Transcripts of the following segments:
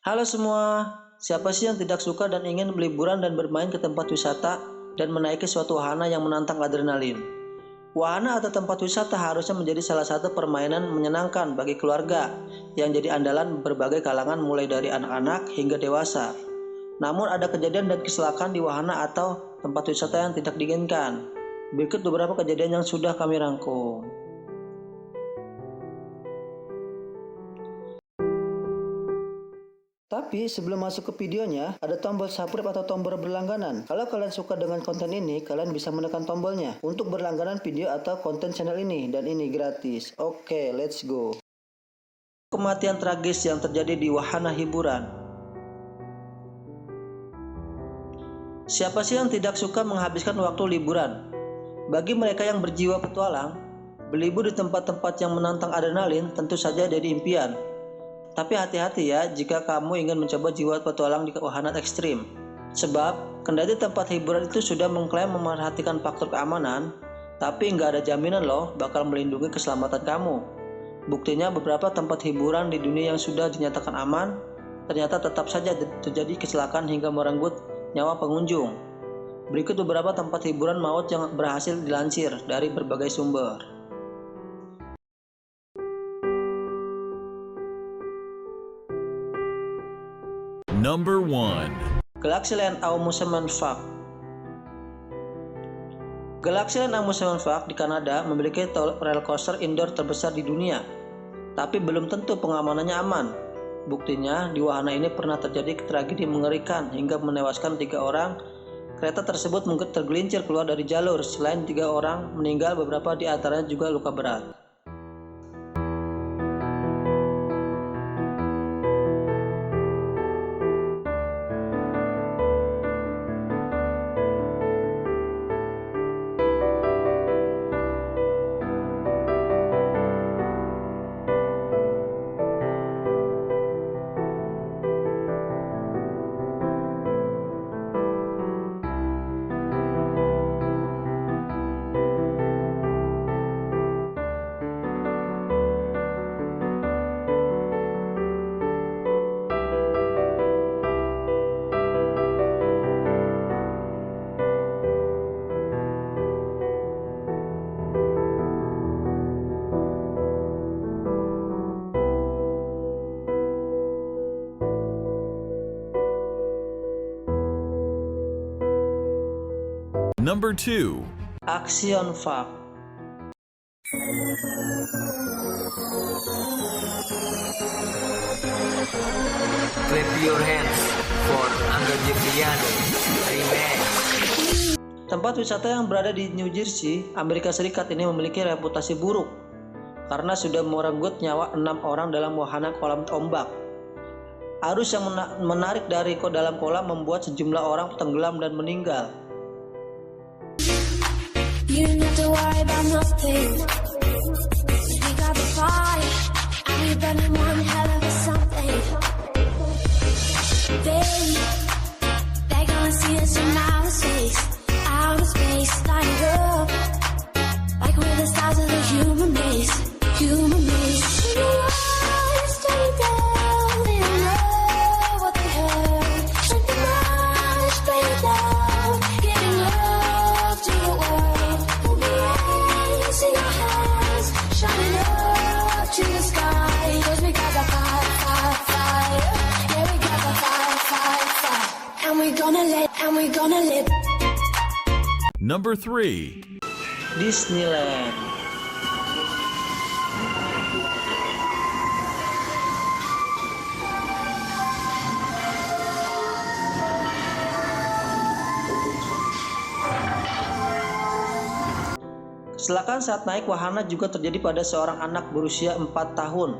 Halo semua, siapa sih yang tidak suka dan ingin liburan dan bermain ke tempat wisata dan menaiki suatu wahana yang menantang adrenalin? Wahana atau tempat wisata harusnya menjadi salah satu permainan menyenangkan bagi keluarga yang jadi andalan berbagai kalangan mulai dari anak-anak hingga dewasa. Namun ada kejadian dan kecelakaan di wahana atau tempat wisata yang tidak diinginkan. Berikut beberapa kejadian yang sudah kami rangkum. Tapi sebelum masuk ke videonya, ada tombol subscribe atau tombol berlangganan. Kalau kalian suka dengan konten ini, kalian bisa menekan tombolnya untuk berlangganan video atau konten channel ini, dan ini gratis. Oke, let's go. Kematian tragis yang terjadi di wahana hiburan. Siapa sih yang tidak suka menghabiskan waktu liburan? Bagi mereka yang berjiwa petualang, berlibur di tempat-tempat yang menantang adrenalin tentu saja jadi impian. Tapi hati-hati ya jika kamu ingin mencoba jiwa petualang di wahana ekstrim. Sebab, kendati tempat hiburan itu sudah mengklaim memerhatikan faktor keamanan, tapi nggak ada jaminan loh bakal melindungi keselamatan kamu. Buktinya beberapa tempat hiburan di dunia yang sudah dinyatakan aman, ternyata tetap saja terjadi kecelakaan hingga merenggut nyawa pengunjung. Berikut beberapa tempat hiburan maut yang berhasil dilansir dari berbagai sumber. Number 1. Galaxyland Amusement Park. Galaxyland Amusement Park di Kanada memiliki rel coaster indoor terbesar di dunia, tapi belum tentu pengamanannya aman. Buktinya, di wahana ini pernah terjadi tragedi mengerikan hingga menewaskan 3 orang. Kereta tersebut mungkin tergelincir keluar dari jalur. Selain 3 orang meninggal, beberapa di antaranya juga luka berat. Number 2. Action Park. Clap your hands for Angga Jeffriano Remix. Tempat wisata yang berada di New Jersey, Amerika Serikat ini memiliki reputasi buruk karena sudah merenggut nyawa 6 orang dalam wahana kolam ombak. Arus yang menarik dari dalam kolam membuat sejumlah orang tenggelam dan meninggal. You don't have to worry about nothing. We got the fire, and we burning one hell of a something. They gonna see us from outer space, light it up, like we're the stars of the human race. In the eyes, straight down, they don't know what they heard. Shut the eyes, straight down, giving love to the world. Raising our hands, shining up to the sky. 'Cause we got the fire. Yeah, we got the fire. And we gonna live. Number 3. Disneyland. Kecelakaan saat naik wahana juga terjadi pada seorang anak berusia 4 tahun.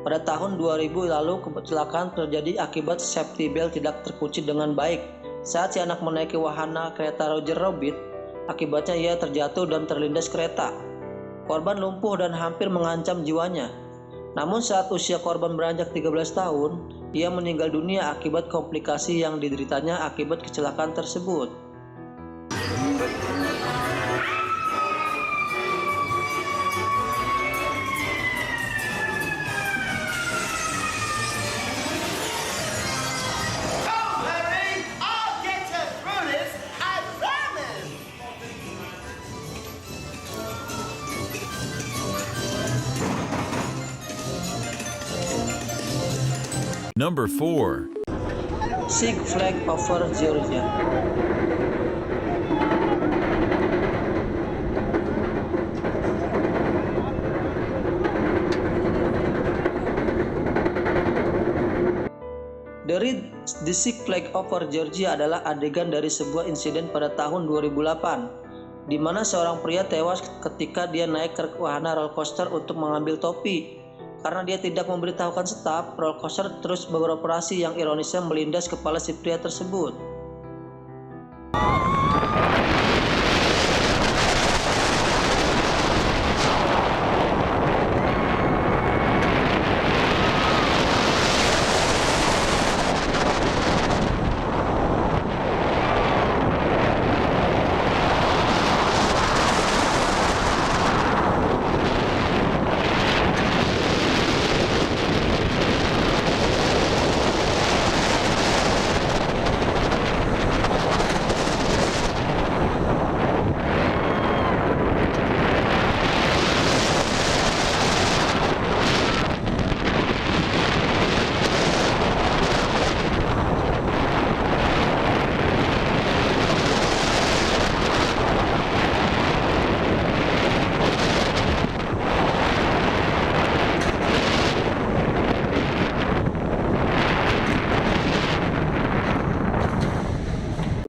Pada tahun 2000 lalu, kecelakaan terjadi akibat safety belt tidak terkunci dengan baik saat si anak menaiki wahana kereta Roger Rabbit. Akibatnya ia terjatuh dan terlindas kereta. Korban lumpuh dan hampir mengancam jiwanya. Namun saat usia korban beranjak 13 tahun, ia meninggal dunia akibat komplikasi yang dideritanya akibat kecelakaan tersebut. Number 4. Six Flags Over Georgia. The Six Flags Over Georgia adalah adegan dari sebuah insiden pada tahun 2008, di mana seorang pria tewas ketika dia naik ke wahana roller coaster untuk mengambil topi. Karena dia tidak memberitahukan staf, roller coaster terus beroperasi yang ironisnya melindas kepala si pria tersebut.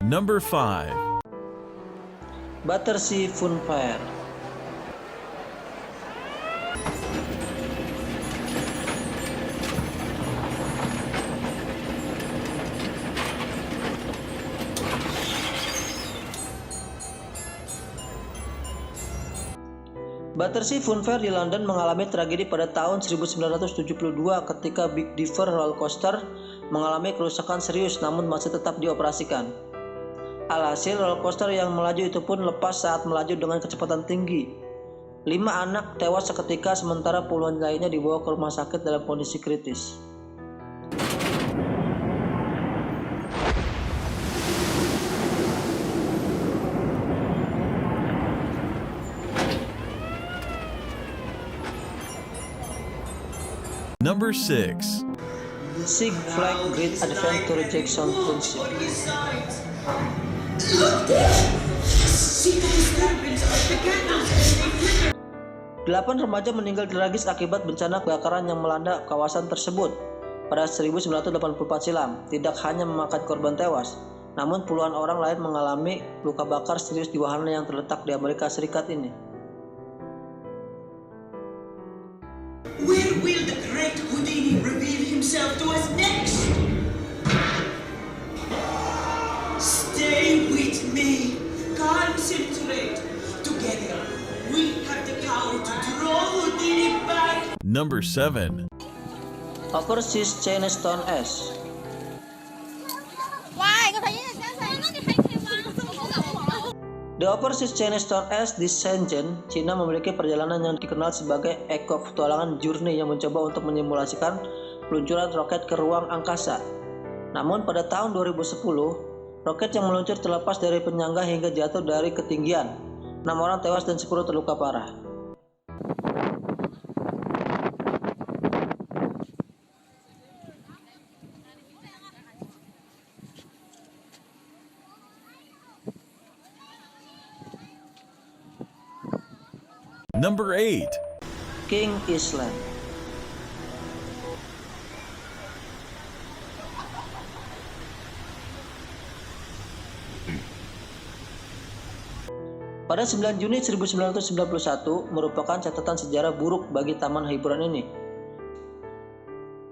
Number 5. Battersea Fun Fair. Battersea Fun Fair di London mengalami tragedi pada tahun 1972 ketika Big Dipper roller coaster mengalami kerusakan serius namun masih tetap dioperasikan. Alhasil, roller coaster yang melaju itu pun lepas saat melaju dengan kecepatan tinggi. 5 anak tewas seketika sementara puluhan lainnya dibawa ke rumah sakit dalam kondisi kritis. Number 6. Six Flags Great Adventure Jackson Township. Delapan remaja meninggal tragis akibat bencana kebakaran yang melanda kawasan tersebut pada 1984 silam. Tidak hanya memakan korban tewas, namun puluhan orang lain mengalami luka bakar serius di wahana yang terletak di Amerika Serikat ini. Where will the great Houdini reveal himself to us next? Stay with me. Concentrate. Together, we have the power to draw Houdini back. Number 7. Overseas Chinatown S. The Overseas Chinatown S di Shenzhen, Cina memiliki perjalanan yang dikenal sebagai Eko Petualangan Journey yang mencoba untuk menyimulasikan peluncuran roket ke ruang angkasa. Namun pada tahun 2010, roket yang meluncur terlepas dari penyangga hingga jatuh dari ketinggian. 6 orang tewas dan 10 terluka parah. Number 8. King Island. Pada 9 Juni 1991 merupakan catatan sejarah buruk bagi taman hiburan ini.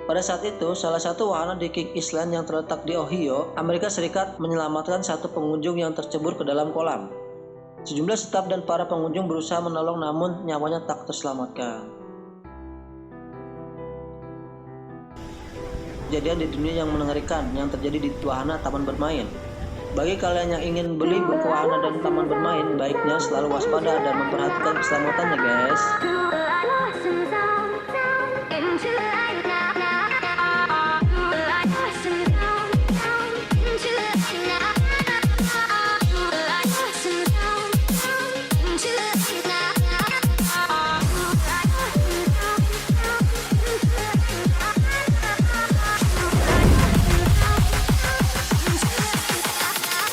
Pada saat itu, salah satu wahana di King Island yang terletak di Ohio, Amerika Serikat menyelamatkan satu pengunjung yang tercebur ke dalam kolam. Sejumlah staf dan para pengunjung berusaha menolong namun nyawanya tak terselamatkan. Kejadian di dunia yang mengerikan yang terjadi di wahana taman bermain. Bagi kalian yang ingin beli buku wahana dan taman bermain, baiknya selalu waspada dan memperhatikan keselamatannya, guys.